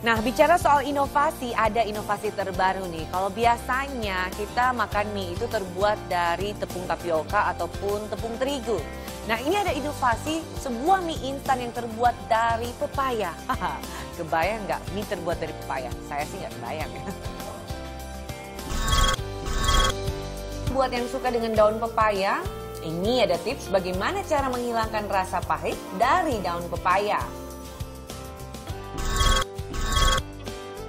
Nah, bicara soal inovasi, ada inovasi terbaru nih. Kalau biasanya kita makan mie itu terbuat dari tepung tapioka ataupun tepung terigu. Nah, ini ada inovasi sebuah mie instan yang terbuat dari pepaya. Kebayang nggak mie terbuat dari pepaya? Saya sih nggak kebayang ya. Buat yang suka dengan daun pepaya, ini ada tips bagaimana cara menghilangkan rasa pahit dari daun pepaya.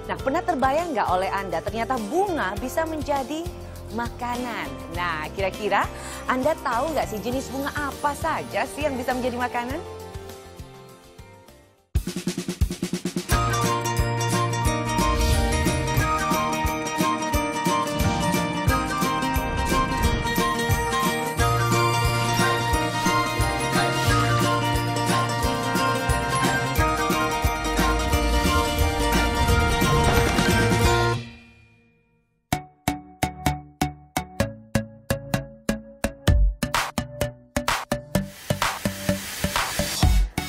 Nah, pernah terbayang nggak oleh Anda ternyata bunga bisa menjadi makanan? Nah, kira-kira Anda tahu nggak sih jenis bunga apa saja sih yang bisa menjadi makanan?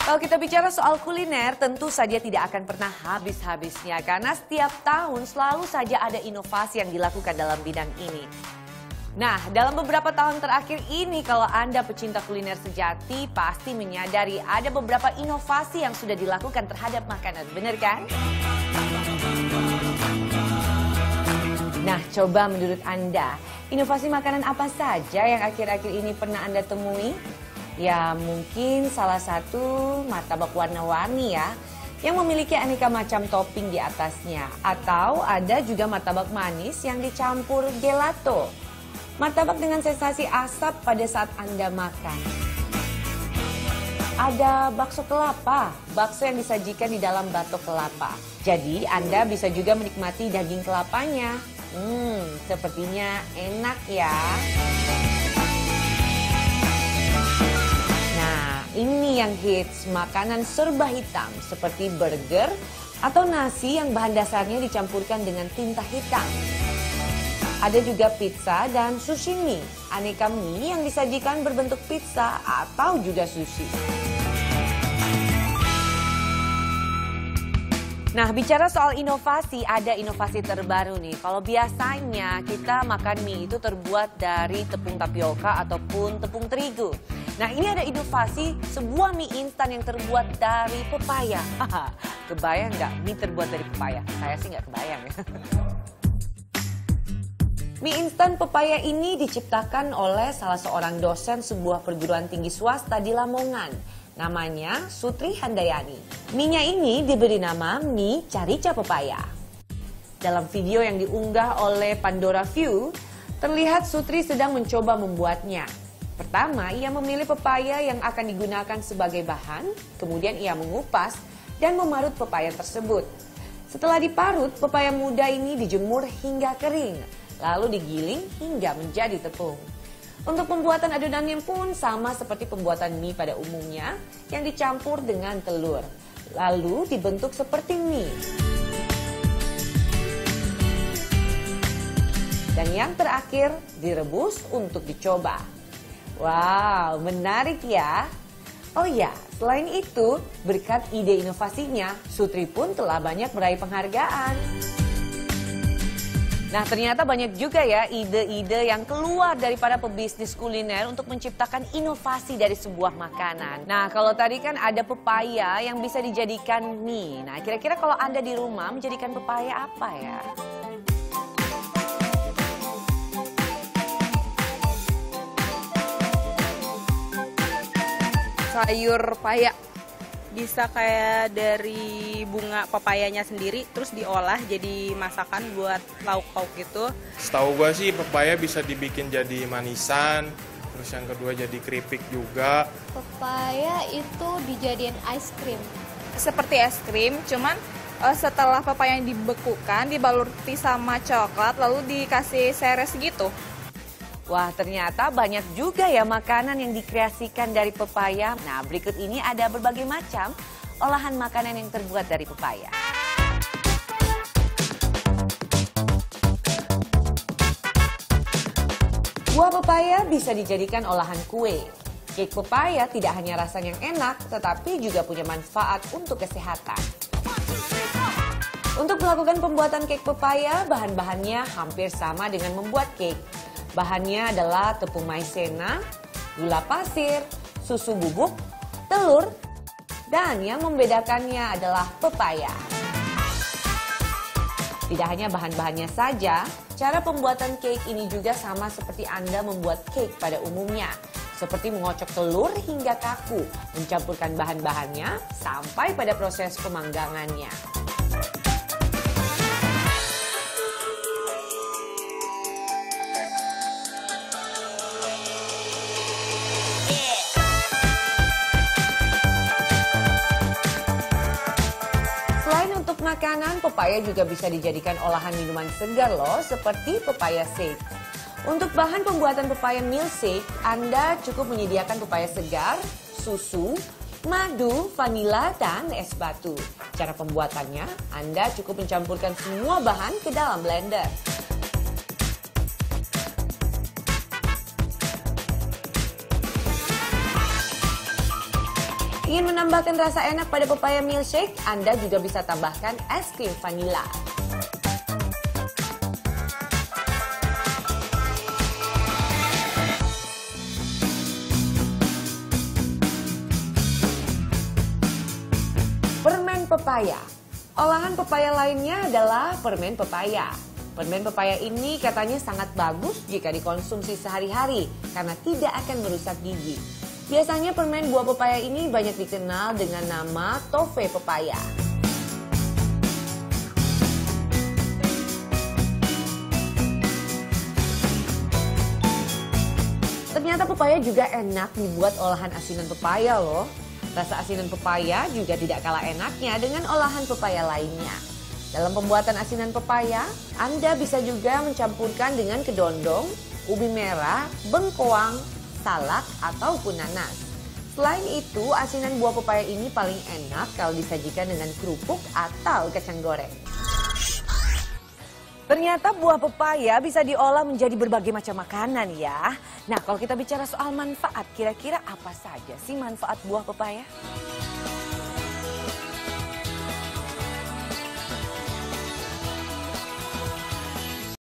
Kalau kita bicara soal kuliner, tentu saja tidak akan pernah habis-habisnya. Karena setiap tahun selalu saja ada inovasi yang dilakukan dalam bidang ini. Nah, dalam beberapa tahun terakhir ini, kalau Anda pecinta kuliner sejati, pasti menyadari ada beberapa inovasi yang sudah dilakukan terhadap makanan. Bener kan? Nah, coba menurut Anda, inovasi makanan apa saja yang akhir-akhir ini pernah Anda temui? Ya, mungkin salah satu martabak warna-warni ya, yang memiliki aneka macam topping di atasnya. Atau ada juga martabak manis yang dicampur gelato. Martabak dengan sensasi asap pada saat Anda makan. Ada bakso kelapa, bakso yang disajikan di dalam batok kelapa. Jadi Anda bisa juga menikmati daging kelapanya. Sepertinya enak ya. Ini yang hits, makanan serba hitam seperti burger atau nasi yang bahan dasarnya dicampurkan dengan tinta hitam. Ada juga pizza dan sushi mie, aneka mie yang disajikan berbentuk pizza atau juga sushi. Nah, bicara soal inovasi, ada inovasi terbaru nih. Kalau biasanya kita makan mie itu terbuat dari tepung tapioka ataupun tepung terigu. Nah, ini ada inovasi sebuah mie instan yang terbuat dari pepaya. Kebayang nggak mie terbuat dari pepaya? Saya sih nggak kebayang ya. Mie instan pepaya ini diciptakan oleh salah seorang dosen sebuah perguruan tinggi swasta di Lamongan. Namanya Sutri Handayani. Mie-nya ini diberi nama mie carica pepaya. Dalam video yang diunggah oleh Pandora View, terlihat Sutri sedang mencoba membuatnya. Pertama, ia memilih pepaya yang akan digunakan sebagai bahan, kemudian ia mengupas dan memarut pepaya tersebut. Setelah diparut, pepaya muda ini dijemur hingga kering, lalu digiling hingga menjadi tepung. Untuk pembuatan adonannya pun sama seperti pembuatan mie pada umumnya, yang dicampur dengan telur, lalu dibentuk seperti mie. Dan yang terakhir, direbus untuk dicoba. Wow, menarik ya. Oh ya, selain itu, berkat ide inovasinya, Sutri pun telah banyak meraih penghargaan. Nah, ternyata banyak juga ya ide-ide yang keluar daripada pebisnis kuliner untuk menciptakan inovasi dari sebuah makanan. Nah, kalau tadi kan ada pepaya yang bisa dijadikan mie. Nah, kira-kira kalau Anda di rumah menjadikan pepaya apa ya? Sayur paya, bisa kayak dari bunga pepayanya sendiri terus diolah jadi masakan buat lauk-lauk gitu. Setahu gue sih pepaya bisa dibikin jadi manisan, terus yang kedua jadi keripik juga. Pepaya itu dijadiin ice cream. Seperti es krim, cuman setelah pepaya yang dibekukan dibaluti sama coklat lalu dikasih seres gitu. Wah, ternyata banyak juga ya makanan yang dikreasikan dari pepaya. Nah, berikut ini ada berbagai macam olahan makanan yang terbuat dari pepaya. Buah pepaya bisa dijadikan olahan kue. Cake pepaya tidak hanya rasanya yang enak, tetapi juga punya manfaat untuk kesehatan. Untuk melakukan pembuatan cake pepaya, bahan-bahannya hampir sama dengan membuat cake. Bahannya adalah tepung maizena, gula pasir, susu bubuk, telur, dan yang membedakannya adalah pepaya. Tidak hanya bahan-bahannya saja, cara pembuatan cake ini juga sama seperti Anda membuat cake pada umumnya. Seperti mengocok telur hingga kaku, mencampurkan bahan-bahannya sampai pada proses pemanggangannya. Untuk makanan, pepaya juga bisa dijadikan olahan minuman segar loh, seperti pepaya shake. Untuk bahan pembuatan pepaya milkshake, Anda cukup menyediakan pepaya segar, susu, madu, vanila, dan es batu. Cara pembuatannya, Anda cukup mencampurkan semua bahan ke dalam blender. Ingin menambahkan rasa enak pada pepaya milkshake, Anda juga bisa tambahkan es krim vanila. Permen pepaya. Olahan pepaya lainnya adalah permen pepaya. Permen pepaya ini katanya sangat bagus jika dikonsumsi sehari-hari karena tidak akan merusak gigi. Biasanya permen buah pepaya ini banyak dikenal dengan nama tofe pepaya. Ternyata pepaya juga enak dibuat olahan asinan pepaya loh. Rasa asinan pepaya juga tidak kalah enaknya dengan olahan pepaya lainnya. Dalam pembuatan asinan pepaya, Anda bisa juga mencampurkan dengan kedondong, ubi merah, bengkoang, salak, ataupun nanas. Selain itu, asinan buah pepaya ini paling enak kalau disajikan dengan kerupuk atau kacang goreng. Ternyata buah pepaya bisa diolah menjadi berbagai macam makanan ya. Nah, kalau kita bicara soal manfaat, kira-kira apa saja sih manfaat buah pepaya?